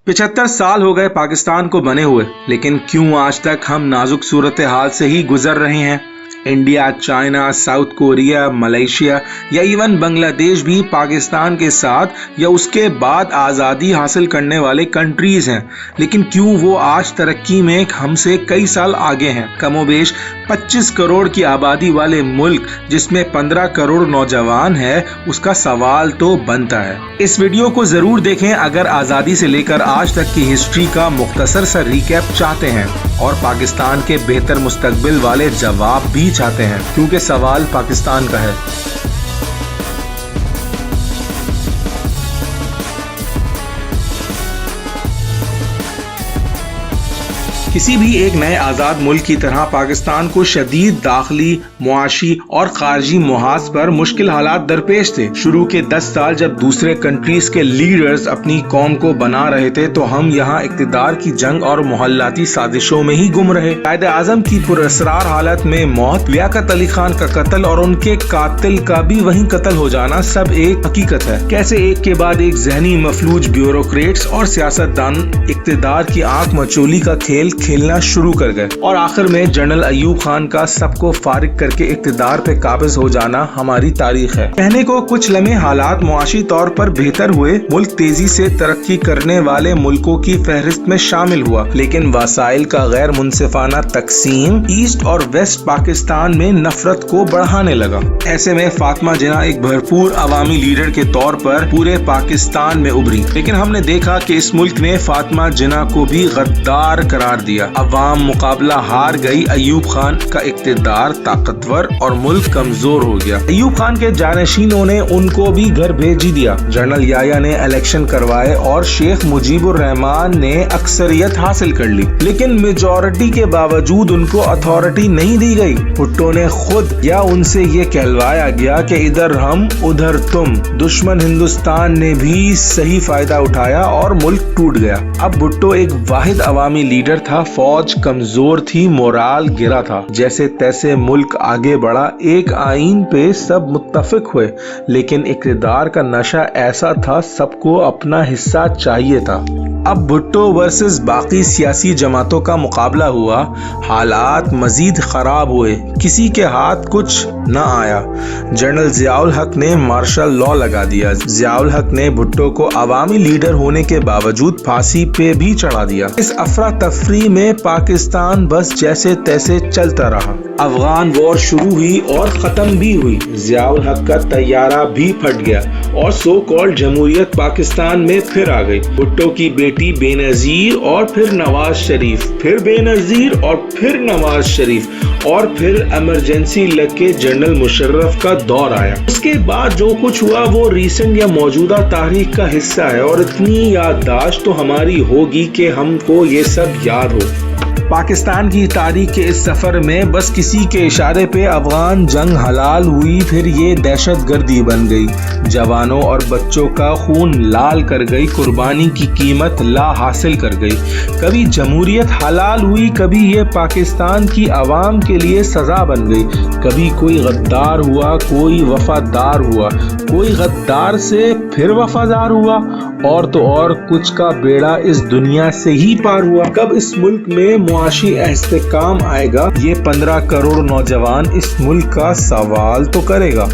75 साल हो गए पाकिस्तान को बने हुए, लेकिन क्यों आज तक हम नाजुक सूरत हाल से ही गुजर रहे हैं। India, China, south Korea, Malaysia या इवन बांग्लादेश भी पाकिस्तान के साथ या उसके बाद आज़ादी हासिल करने वाले कंट्रीज हैं, लेकिन क्यों वो आज तरक्की में हमसे कई साल आगे हैं। कमोबेश 25 करोड़ की आबादी वाले मुल्क जिसमें 15 करोड़ नौजवान है, उसका सवाल तो बनता है। इस वीडियो को जरूर देखें अगर आज़ादी से लेकर आज तक की हिस्ट्री का मुख्तसर सा रिकैप चाहते हैं और पाकिस्तान के बेहतर मुस्तकबिल वाले जवाब भी चाहते हैं, क्योंकि सवाल पाकिस्तान का है। किसी भी एक नए आज़ाद मुल्क की तरह पाकिस्तान को शदीद दाखिली, मुआशी और खारजी मुहाज पर मुश्किल हालात दरपेश थे। शुरू के 10 साल जब दूसरे कंट्रीज के लीडर्स अपनी कौम को बना रहे थे, तो हम यहाँ इक़्तिदार की जंग और मोहल्लाती साजिशों में ही गुम रहे। कायदे आज़म की पुरअसरार हालत में मौत, लियाकत अली खान का कत्ल और उनके कातिल का भी वहीं कत्ल हो जाना सब एक हकीकत है। कैसे एक के बाद एक ज़हनी मफलूज ब्यूरोक्रेट्स और सियासतदान इक़्तिदार की आंख मचोली का खेल खेलना शुरू कर गए और आखिर में जनरल अयूब खान का सबको फारिग करके इक़्तिदार पे काबिज हो जाना हमारी तारीख है। कहने को कुछ लम्हे हालात मुआशी तौर पर बेहतर हुए, मुल्क तेजी से तरक्की करने वाले मुल्कों की फहरिस्त में शामिल हुआ, लेकिन वसाइल का गैर मुनसिफाना तकसीम ईस्ट और वेस्ट पाकिस्तान में नफरत को बढ़ाने लगा। ऐसे में फातिमा जिन्ना एक भरपूर अवामी लीडर के तौर पर पूरे पाकिस्तान में उभरी, लेकिन हमने देखा कि इस मुल्क ने फातिमा जिन्ना को भी गद्दार करार दिया। अवाम मुकाबला हार गई, अयूब खान का इक़्तिदार ताकतवर और मुल्क कमजोर हो गया। अयूब खान के जानशीनों ने उनको भी घर भेज ही दिया। जनरल याया ने इलेक्शन करवाए और शेख मुजीबुर रहमान ने अक्सरियत हासिल कर ली, लेकिन मेजॉरिटी के बावजूद उनको अथॉरिटी नहीं दी गई। भुट्टो ने खुद या उनसे ये कहलवाया गया कि इधर हम उधर तुम। दुश्मन हिंदुस्तान ने भी सही फायदा उठाया और मुल्क टूट गया। अब भुट्टो एक वाहिद अवामी लीडर था, फौज कमजोर थी, मोराल गिरा था। जैसे तैसे मुल्क आगे बढ़ा, एक आईन पे सब मुत्तफिक हुए, लेकिन इक़्तिदार का नशा ऐसा था, सबको अपना हिस्सा चाहिए था। अब भुट्टो वर्सेस बाकी सियासी जमातों का मुकाबला हुआ, हालात मजीद खराब हुए, किसी के हाथ कुछ न आया। जनरल ज़ियाउल हक ने मार्शल लॉ लगा दिया। ज़ियाउल हक ने भुट्टो को अवामी लीडर होने के बावजूद फांसी पे भी चढ़ा दिया। इस अफरा तफरी में पाकिस्तान बस जैसे तैसे चलता रहा। अफगान वॉर शुरू हुई और खत्म भी हुई। ज़ियाउल हक का तैयारा भी फट गया और सो कॉल्ड जमहूरियत पाकिस्तान में फिर आ गई। भुट्टो की बेटी बेनजीर और फिर नवाज शरीफ, फिर बेनजीर और फिर नवाज शरीफ, और फिर इमरजेंसी लग के जनरल मुशर्रफ का दौर आया। उसके बाद जो कुछ हुआ वो रीसेंट या मौजूदा तारीख का हिस्सा है और इतनी याददाश्त तो हमारी होगी कि हमको ये सब याद हो। पाकिस्तान की तारीख के इस सफर में बस किसी के इशारे पे अफगान जंग हलाल हुई, फिर ये दहशत गर्दी बन गई, जवानों और बच्चों का खून लाल कर गई, कुर्बानी की कीमत ला हासिल कर गई। कभी जमहूरियत हलाल हुई, कभी ये पाकिस्तान की आवाम के लिए सजा बन गई। कभी कोई गद्दार हुआ, कोई वफादार हुआ, कोई गद्दार से फिर वफादार हुआ, और तो और कुछ का बेड़ा इस दुनिया से ही पार हुआ। कब इस मुल्क में मुआशी इस्तेकाम आएगा, ये 15 करोड़ नौजवान इस मुल्क का सवाल तो करेगा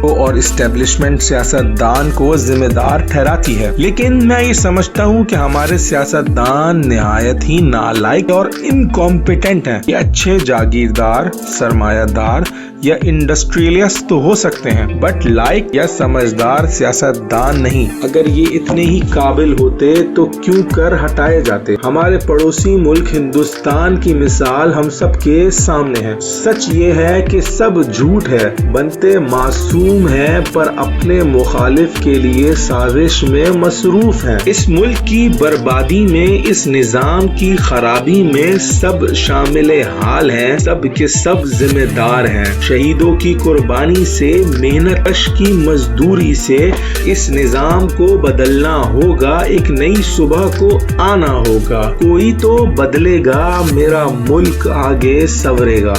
और इस्टेब्लिशमेंट सियासतदान को जिम्मेदार ठहराती है। लेकिन मैं ये समझता हूँ कि हमारे सियासतदान निहायत ही नालायक और इनकॉम्पिटेंट हैं। ये अच्छे जागीरदार, सरमायादार या इंडस्ट्रियलिस्ट तो हो सकते हैं, बट लायक या समझदार सियासतदान नहीं। अगर ये इतने ही काबिल होते तो क्यों कर हटाए जाते। हमारे पड़ोसी मुल्क हिंदुस्तान की मिसाल हम सब के सामने है। सच ये है कि सब झूठ है, बनते मासूम है, पर अपने मुखालिफ के लिए साजिश में मसरूफ है। इस मुल्क की बर्बादी में, इस निजाम की खराबी में सब शामिल हाल हैं, सब के सब जिम्मेदार हैं। शहीदों की कुर्बानी से, मेहनतकश की मजदूरी से इस निजाम को बदलना होगा, एक नई सुबह को आना होगा। कोई तो बदलेगा, मेरा मुल्क आगे संवरेगा।